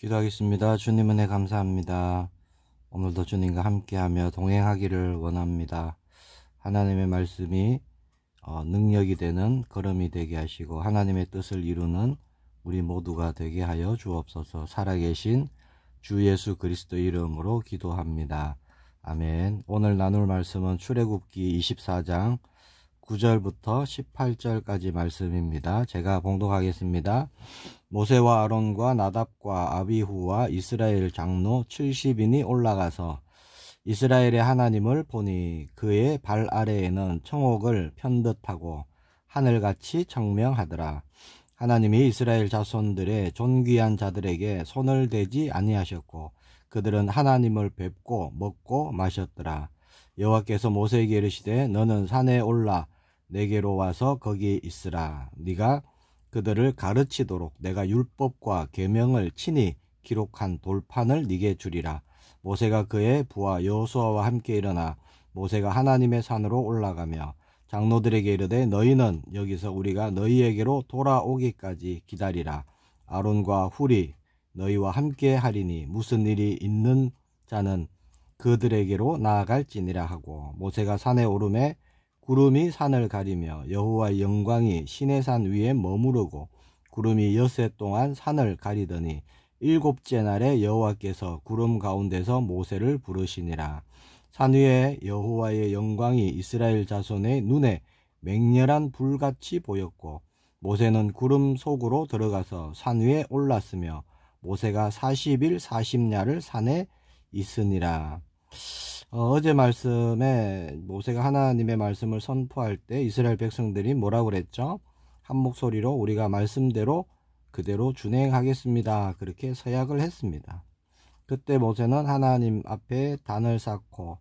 기도하겠습니다. 주님 은혜 감사합니다. 오늘도 주님과 함께하며 동행하기를 원합니다. 하나님의 말씀이 능력이 되는 걸음이 되게 하시고 하나님의 뜻을 이루는 우리 모두가 되게 하여 주옵소서. 살아계신 주 예수 그리스도 이름으로 기도합니다. 아멘. 오늘 나눌 말씀은 출애굽기 24장 9절부터 18절까지 말씀입니다. 제가 봉독하겠습니다. 모세와 아론과 나답과 아비후와 이스라엘 장로 70인이 올라가서 이스라엘의 하나님을 보니 그의 발 아래에는 청옥을 편듯하고 하늘같이 청명하더라. 하나님이 이스라엘 자손들의 존귀한 자들에게 손을 대지 아니하셨고 그들은 하나님을 뵙고 먹고 마셨더라. 여호와께서 모세에게 이르시되 너는 산에 올라 내게로 와서 거기 있으라. 네가 그들을 가르치도록 내가 율법과 계명을 친히 기록한 돌판을 네게 주리라. 모세가 그의 부하 여호수아와 함께 일어나 모세가 하나님의 산으로 올라가며 장로들에게 이르되 너희는 여기서 우리가 너희에게로 돌아오기까지 기다리라. 아론과 훌이 너희와 함께 하리니 무슨 일이 있는 자는 그들에게로 나아갈지니라 하고 모세가 산에 오르매 구름이 산을 가리며 여호와의 영광이 시내산 위에 머무르고 구름이 엿새 동안 산을 가리더니 일곱째 날에 여호와께서 구름 가운데서 모세를 부르시니라. 산 위에 여호와의 영광이 이스라엘 자손의 눈에 맹렬한 불같이 보였고 모세는 구름 속으로 들어가서 산 위에 올랐으며 모세가 40일 40야를 산에 있으니라. 어제 말씀에 모세가 하나님의 말씀을 선포할 때 이스라엘 백성들이 뭐라고 그랬죠? 한 목소리로 우리가 말씀대로 그대로 준행하겠습니다. 그렇게 서약을 했습니다. 그때 모세는 하나님 앞에 단을 쌓고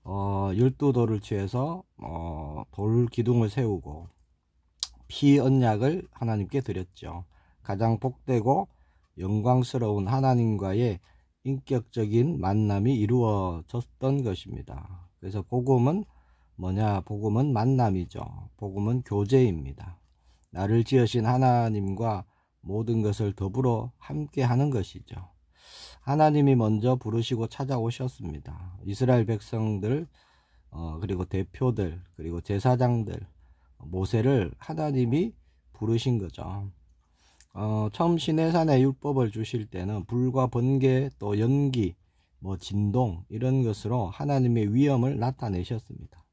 12돌을 취해서 돌 기둥을 세우고 피 언약을 하나님께 드렸죠. 가장 복되고 영광스러운 하나님과의 인격적인 만남이 이루어졌던 것입니다. 그래서 복음은 뭐냐? 복음은 만남이죠. 복음은 교제입니다. 나를 지으신 하나님과 모든 것을 더불어 함께 하는 것이죠. 하나님이 먼저 부르시고 찾아오셨습니다. 이스라엘 백성들 그리고 대표들 그리고 제사장들 모세를 하나님이 부르신 거죠. 처음 시내산에 율법을 주실 때는 불과 번개 또 연기 진동 이런 것으로 하나님의 위엄을 나타내셨습니다.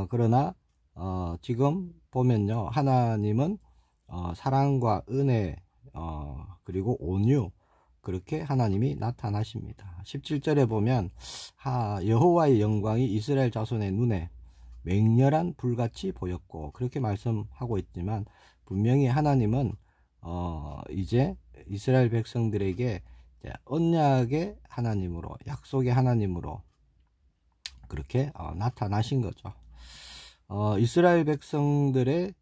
그러나 지금 보면요, 하나님은 사랑과 은혜 그리고 온유 그렇게 하나님이 나타나십니다. 17절에 보면 여호와의 영광이 이스라엘 자손의 눈에 맹렬한 불같이 보였고 그렇게 말씀하고 있지만 분명히 하나님은 이제 이스라엘 백성들에게 언약의 하나님으로 약속의 하나님으로 그렇게 나타나신 거죠. 이스라엘 백성들의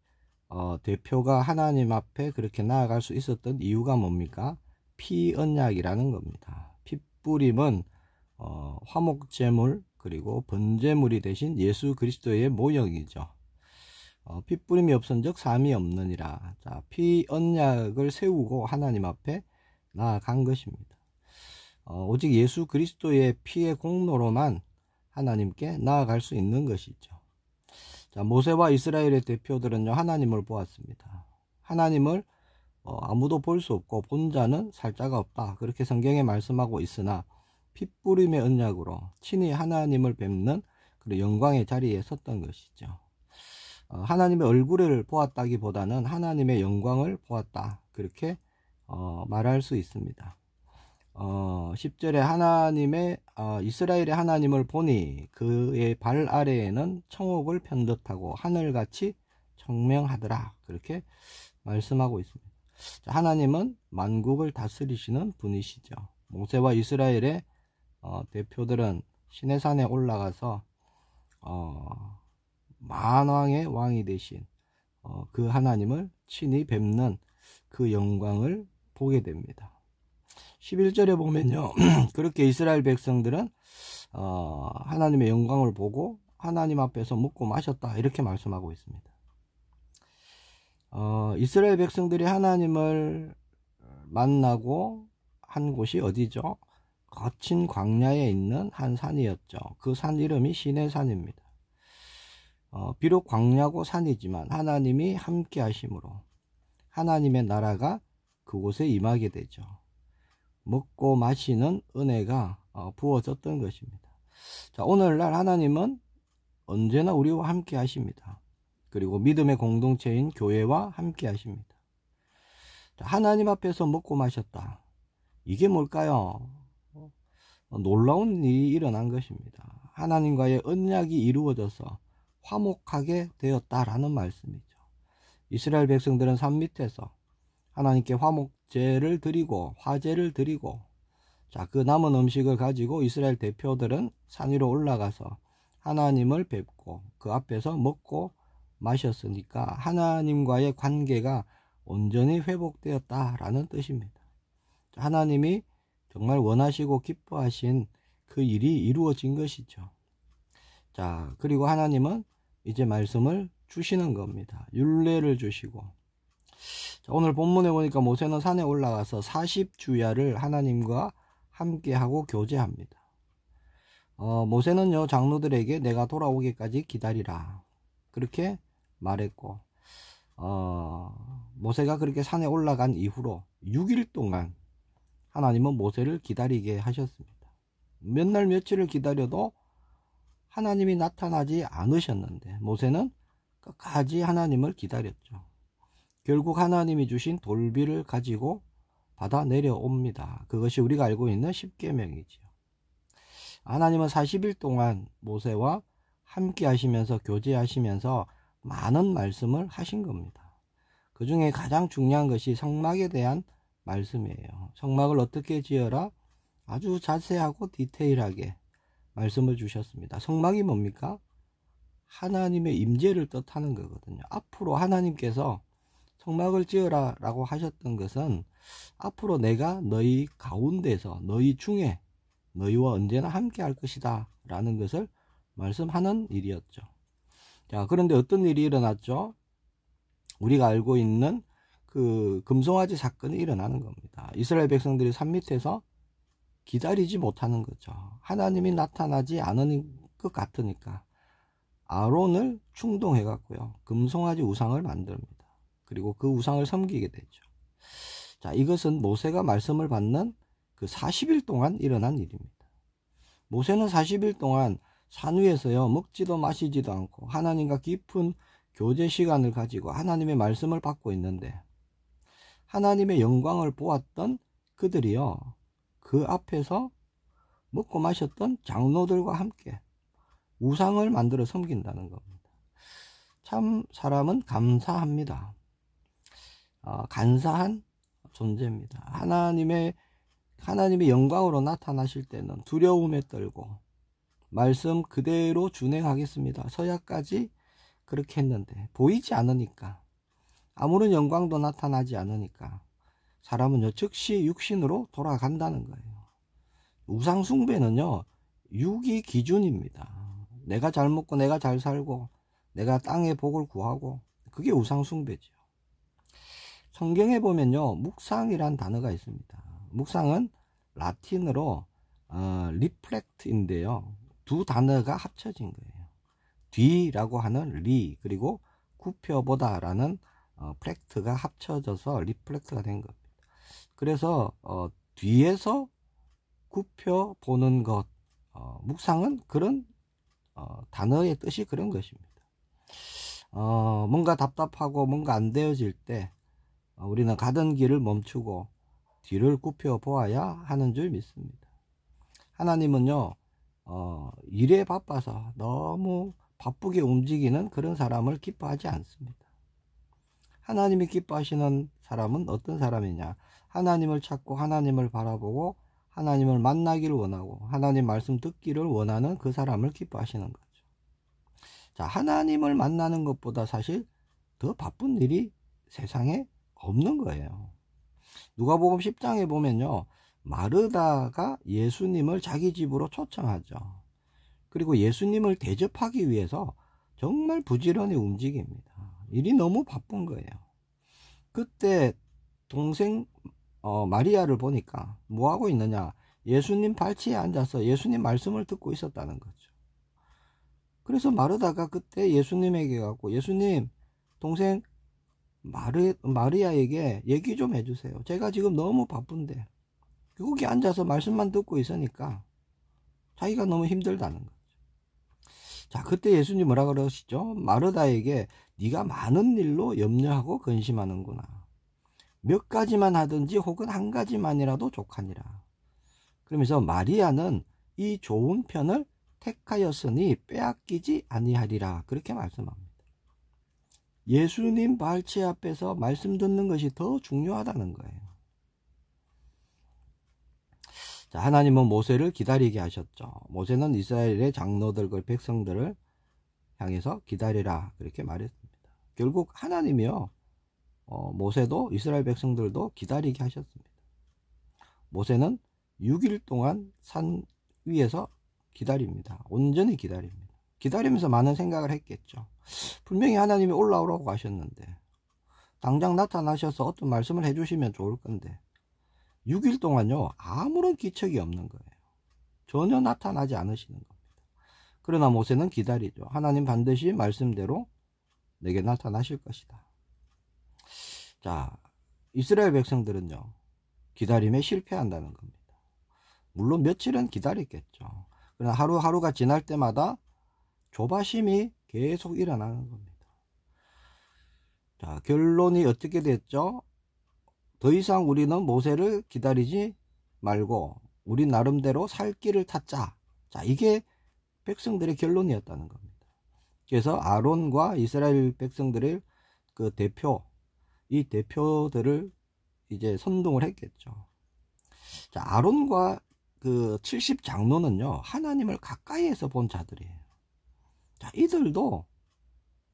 대표가 하나님 앞에 그렇게 나아갈 수 있었던 이유가 뭡니까? 피 언약이라는 겁니다. 핏부림은 화목제물 그리고 번제물이 되신 예수 그리스도의 모형이죠. 핏부림이 없은즉 삶이 없느니라. 자, 피 언약을 세우고 하나님 앞에 나아간 것입니다. 오직 예수 그리스도의 피의 공로로만 하나님께 나아갈 수 있는 것이죠. 자, 모세와 이스라엘의 대표들은요, 하나님을 보았습니다. 하나님을 아무도 볼 수 없고 본 자는 살 자가 없다. 그렇게 성경에 말씀하고 있으나 핏부림의 언약으로 친히 하나님을 뵙는 그런 영광의 자리에 섰던 것이죠. 하나님의 얼굴을 보았다기보다는 하나님의 영광을 보았다. 그렇게 말할 수 있습니다. 10절에 하나님의 이스라엘의 하나님을 보니 그의 발 아래에는 청옥을 편듯하고 하늘같이 청명하더라. 그렇게 말씀하고 있습니다. 하나님은 만국을 다스리시는 분이시죠. 모세와 이스라엘의 대표들은 시내산에 올라가서 만왕의 왕이 되신 그 하나님을 친히 뵙는 그 영광을 보게 됩니다. 11절에 보면요, 그렇게 이스라엘 백성들은 하나님의 영광을 보고 하나님 앞에서 먹고 마셨다 이렇게 말씀하고 있습니다. 이스라엘 백성들이 하나님을 만나고 한 곳이 어디죠? 거친 광야에 있는 한 산이었죠. 그 산 이름이 시내산입니다. 비록 광야고 산이지만 하나님이 함께 하심으로 하나님의 나라가 그곳에 임하게 되죠. 먹고 마시는 은혜가 부어졌던 것입니다. 자, 오늘날 하나님은 언제나 우리와 함께 하십니다. 그리고 믿음의 공동체인 교회와 함께 하십니다. 자, 하나님 앞에서 먹고 마셨다. 이게 뭘까요? 놀라운 일이 일어난 것입니다. 하나님과의 언약이 이루어져서 화목하게 되었다라는 말씀이죠. 이스라엘 백성들은 산 밑에서 하나님께 화목제를 드리고 화제를 드리고, 자, 그 남은 음식을 가지고 이스라엘 대표들은 산 위로 올라가서 하나님을 뵙고 그 앞에서 먹고 마셨으니까 하나님과의 관계가 온전히 회복되었다라는 뜻입니다. 하나님이 정말 원하시고 기뻐하신 그 일이 이루어진 것이죠. 자, 그리고 하나님은 이제 말씀을 주시는 겁니다. 율례를 주시고. 자, 오늘 본문에 보니까 모세는 산에 올라가서 40주야를 하나님과 함께하고 교제합니다. 모세는요, 장로들에게 내가 돌아오기까지 기다리라, 그렇게 말했고, 모세가 그렇게 산에 올라간 이후로 6일 동안 하나님은 모세를 기다리게 하셨습니다. 몇 날 며칠을 기다려도 하나님이 나타나지 않으셨는데 모세는 끝까지 하나님을 기다렸죠. 결국 하나님이 주신 돌비를 가지고 받아 내려옵니다. 그것이 우리가 알고 있는 십계명이죠. 하나님은 40일 동안 모세와 함께 하시면서 교제하시면서 많은 말씀을 하신 겁니다. 그 중에 가장 중요한 것이 성막에 대한 말씀이에요. 성막을 어떻게 지어라? 아주 자세하고 디테일하게 말씀을 주셨습니다. 성막이 뭡니까? 하나님의 임재를 뜻하는 거거든요. 앞으로 하나님께서 성막을 지으라 라고 하셨던 것은 앞으로 내가 너희 가운데서, 너희 중에 너희와 언제나 함께 할 것이다 라는 것을 말씀하는 일이었죠. 자, 그런데 어떤 일이 일어났죠? 우리가 알고 있는 그 금송아지 사건이 일어나는 겁니다. 이스라엘 백성들이 산 밑에서 기다리지 못하는 거죠. 하나님이 나타나지 않은 것 같으니까 아론을 충동해 갖고요, 금송아지 우상을 만듭니다. 그리고 그 우상을 섬기게 되죠. 자, 이것은 모세가 말씀을 받는 그 40일 동안 일어난 일입니다. 모세는 40일 동안 산 위에서요, 먹지도 마시지도 않고 하나님과 깊은 교제 시간을 가지고 하나님의 말씀을 받고 있는데, 하나님의 영광을 보았던 그들이요, 그 앞에서 먹고 마셨던 장로들과 함께 우상을 만들어 섬긴다는 겁니다. 참 사람은 감사합니다. 간사한 존재입니다. 하나님의 영광으로 나타나실 때는 두려움에 떨고 말씀 그대로 준행하겠습니다, 서야까지 그렇게 했는데 보이지 않으니까, 아무런 영광도 나타나지 않으니까 사람은요 즉시 육신으로 돌아간다는 거예요. 우상 숭배는요 육이 기준입니다. 내가 잘 먹고 내가 잘 살고 내가 땅의 복을 구하고, 그게 우상 숭배죠. 성경에 보면요 묵상이란 단어가 있습니다. 묵상은 라틴어로 리플렉트인데요, 두 단어가 합쳐진 거예요. 뒤라고 하는 리, 그리고 굽혀보다 라는 플렉트가 합쳐져서 리플렉트가 된 겁니다. 그래서 뒤에서 굽혀보는 것, 묵상은 그런 단어의 뜻이 그런 것입니다. 뭔가 답답하고 뭔가 안 되어질 때 우리는 가던 길을 멈추고 뒤를 굽혀보아야 하는 줄 믿습니다. 하나님은요 일에 바빠서 너무 바쁘게 움직이는 그런 사람을 기뻐하지 않습니다. 하나님이 기뻐하시는 사람은 어떤 사람이냐? 하나님을 찾고 하나님을 바라보고 하나님을 만나기를 원하고 하나님 말씀 듣기를 원하는 그 사람을 기뻐하시는 거죠. 자, 하나님을 만나는 것보다 사실 더 바쁜 일이 세상에 없는 거예요. 누가복음 10장에 보면요, 마르다가 예수님을 자기 집으로 초청하죠. 그리고 예수님을 대접하기 위해서 정말 부지런히 움직입니다. 일이 너무 바쁜 거예요. 그때 동생 마리아를 보니까 뭐 하고 있느냐, 예수님 발치에 앉아서 예수님 말씀을 듣고 있었다는 거죠. 그래서 마르다가 그때 예수님에게 가고, 예수님, 동생 마리아에게 얘기 좀 해주세요. 제가 지금 너무 바쁜데 거기 앉아서 말씀만 듣고 있으니까 자기가 너무 힘들다는 거죠. 자, 그때 예수님 뭐라 그러시죠? 마르다에게 네가 많은 일로 염려하고 근심하는구나. 몇 가지만 하든지 혹은 한 가지만이라도 족하니라. 그러면서 마리아는 이 좋은 편을 택하였으니 빼앗기지 아니하리라, 그렇게 말씀합니다. 예수님 발치 앞에서 말씀 듣는 것이 더 중요하다는 거예요. 자, 하나님은 모세를 기다리게 하셨죠. 모세는 이스라엘의 장로들, 그 백성들을 향해서 기다리라, 그렇게 말했습니다. 결국 하나님이요, 모세도 이스라엘 백성들도 기다리게 하셨습니다. 모세는 6일 동안 산 위에서 기다립니다. 온전히 기다립니다. 기다리면서 많은 생각을 했겠죠. 분명히 하나님이 올라오라고 하셨는데 당장 나타나셔서 어떤 말씀을 해주시면 좋을 건데 6일 동안요, 아무런 기척이 없는 거예요. 전혀 나타나지 않으시는 겁니다. 그러나 모세는 기다리죠. 하나님 반드시 말씀대로 내게 나타나실 것이다. 자, 이스라엘 백성들은요, 기다림에 실패한다는 겁니다. 물론 며칠은 기다렸겠죠. 그러나 하루하루가 지날 때마다 조바심이 계속 일어나는 겁니다. 자, 결론이 어떻게 됐죠? 더 이상 우리는 모세를 기다리지 말고 우리 나름대로 살 길을 찾자. 자, 이게 백성들의 결론이었다는 겁니다. 그래서 아론과 이스라엘 백성들의 그 이 대표들을 이제 선동을 했겠죠. 자, 아론과 그 70장로는요, 하나님을 가까이에서 본 자들이에요. 자, 이들도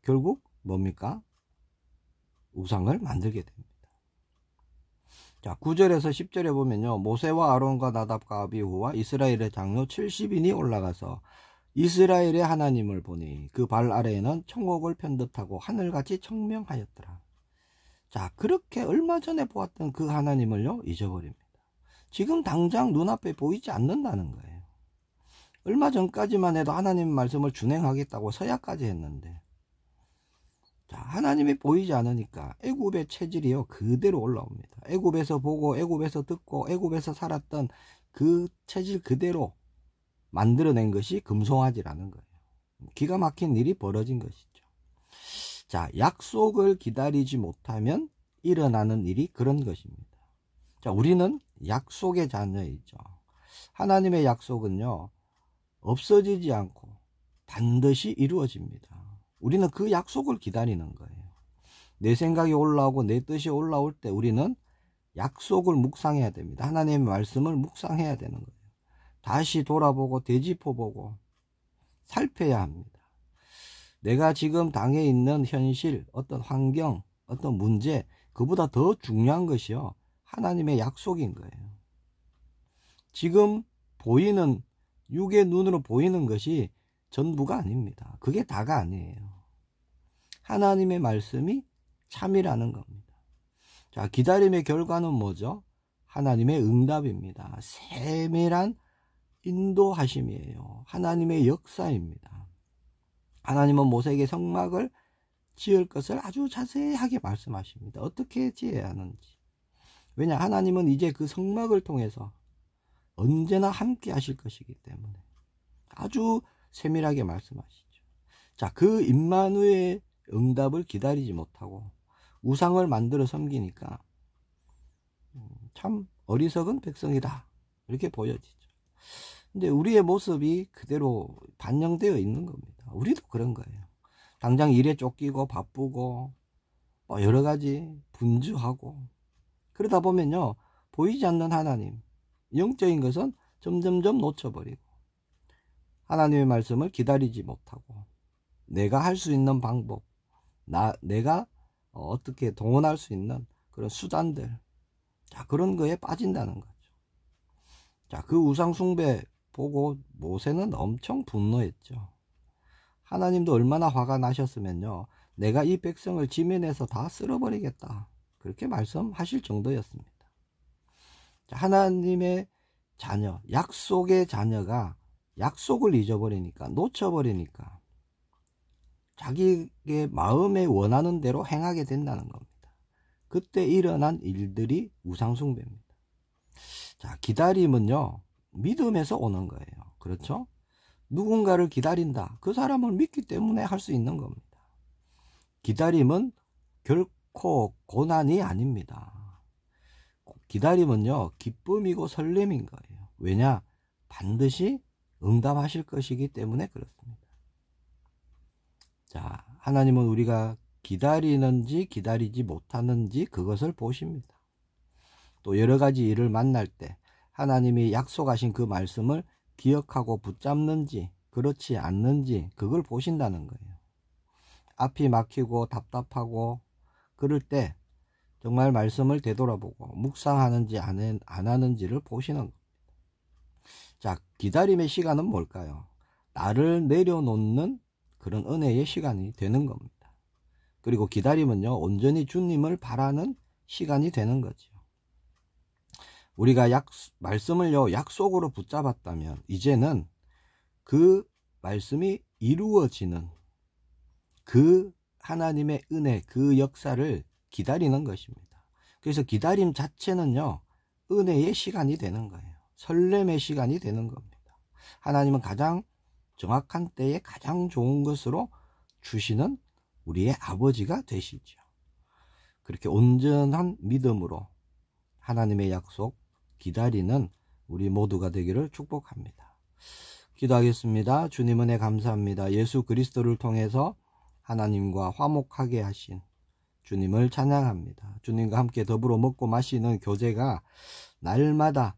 결국 뭡니까? 우상을 만들게 됩니다. 자, 9절에서 10절에 보면요, 모세와 아론과 나답과 아비후와 이스라엘의 장로 70인이 올라가서 이스라엘의 하나님을 보니 그 발 아래에는 청옥을 편듯하고 하늘같이 청명하였더라. 자, 그렇게 얼마 전에 보았던 그 하나님을요, 잊어버립니다. 지금 당장 눈앞에 보이지 않는다는 거예요. 얼마 전까지만 해도 하나님 말씀을 준행하겠다고 서약까지 했는데, 자, 하나님이 보이지 않으니까 애굽의 체질이요, 그대로 올라옵니다. 애굽에서 보고 애굽에서 듣고 애굽에서 살았던 그 체질 그대로 만들어낸 것이 금송아지라는 거예요. 기가 막힌 일이 벌어진 것이죠. 자, 약속을 기다리지 못하면 일어나는 일이 그런 것입니다. 자, 우리는 약속의 자녀이죠. 하나님의 약속은요, 없어지지 않고 반드시 이루어집니다. 우리는 그 약속을 기다리는 거예요. 내 생각이 올라오고 내 뜻이 올라올 때 우리는 약속을 묵상해야 됩니다. 하나님의 말씀을 묵상해야 되는 거예요. 다시 돌아보고 되짚어보고 살펴야 합니다. 내가 지금 당해 있는 현실, 어떤 환경, 어떤 문제, 그보다 더 중요한 것이요, 하나님의 약속인 거예요. 지금 보이는, 육의 눈으로 보이는 것이 전부가 아닙니다. 그게 다가 아니에요. 하나님의 말씀이 참이라는 겁니다. 자, 기다림의 결과는 뭐죠? 하나님의 응답입니다. 세밀한 인도하심이에요. 하나님의 역사입니다. 하나님은 모세에게 성막을 지을 것을 아주 자세하게 말씀하십니다. 어떻게 지어야 하는지. 왜냐, 하나님은 이제 그 성막을 통해서 언제나 함께 하실 것이기 때문에 아주 세밀하게 말씀하시죠. 자, 그 임마누엘의 응답을 기다리지 못하고 우상을 만들어 섬기니까 참 어리석은 백성이다, 이렇게 보여지죠. 근데 우리의 모습이 그대로 반영되어 있는 겁니다. 우리도 그런 거예요. 당장 일에 쫓기고 바쁘고 여러 가지 분주하고 그러다 보면요, 보이지 않는 하나님, 영적인 것은 점점점 놓쳐버리고 하나님의 말씀을 기다리지 못하고 내가 할 수 있는 방법, 내가 어떻게 동원할 수 있는 그런 수단들, 자, 그런 거에 빠진다는 거죠. 자, 그 우상 숭배 보고 모세는 엄청 분노했죠. 하나님도 얼마나 화가 나셨으면요, 내가 이 백성을 지면에서 다 쓸어버리겠다, 그렇게 말씀하실 정도였습니다. 하나님의 자녀, 약속의 자녀가 약속을 잊어버리니까, 놓쳐버리니까 자기의 마음에 원하는 대로 행하게 된다는 겁니다. 그때 일어난 일들이 우상숭배입니다. 자, 기다림은요, 믿음에서 오는 거예요. 그렇죠? 누군가를 기다린다. 그 사람을 믿기 때문에 할 수 있는 겁니다. 기다림은 결코 고난이 아닙니다. 기다림은요, 기쁨이고 설렘인 거예요. 왜냐? 반드시 응답하실 것이기 때문에 그렇습니다. 자, 하나님은 우리가 기다리는지 기다리지 못하는지 그것을 보십니다. 또 여러 가지 일을 만날 때 하나님이 약속하신 그 말씀을 기억하고 붙잡는지 그렇지 않는지 그걸 보신다는 거예요. 앞이 막히고 답답하고 그럴 때 정말 말씀을 되돌아보고 묵상하는지 안 하는지를 보시는 겁니다. 자, 기다림의 시간은 뭘까요? 나를 내려놓는 그런 은혜의 시간이 되는 겁니다. 그리고 기다림은요, 온전히 주님을 바라는 시간이 되는 거죠. 우리가 말씀을요, 약속으로 붙잡았다면 이제는 그 말씀이 이루어지는 그 하나님의 은혜, 그 역사를 기다리는 것입니다. 그래서 기다림 자체는요, 은혜의 시간이 되는 거예요. 설렘의 시간이 되는 겁니다. 하나님은 가장 정확한 때에 가장 좋은 것으로 주시는 우리의 아버지가 되시죠. 그렇게 온전한 믿음으로 하나님의 약속 기다리는 우리 모두가 되기를 축복합니다. 기도하겠습니다. 주님 은혜 감사합니다. 예수 그리스도를 통해서 하나님과 화목하게 하신 주님을 찬양합니다. 주님과 함께 더불어 먹고 마시는 교제가 날마다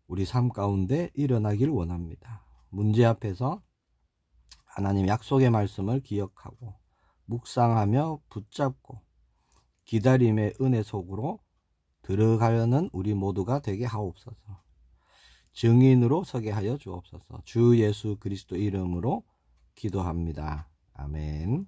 우리 삶 가운데 일어나길 원합니다. 문제 앞에서 하나님 약속의 말씀을 기억하고 묵상하며 붙잡고 기다림의 은혜 속으로 들어가려는 우리 모두가 되게 하옵소서. 증인으로 서게 하여 주옵소서. 주 예수 그리스도 이름으로 기도합니다. 아멘.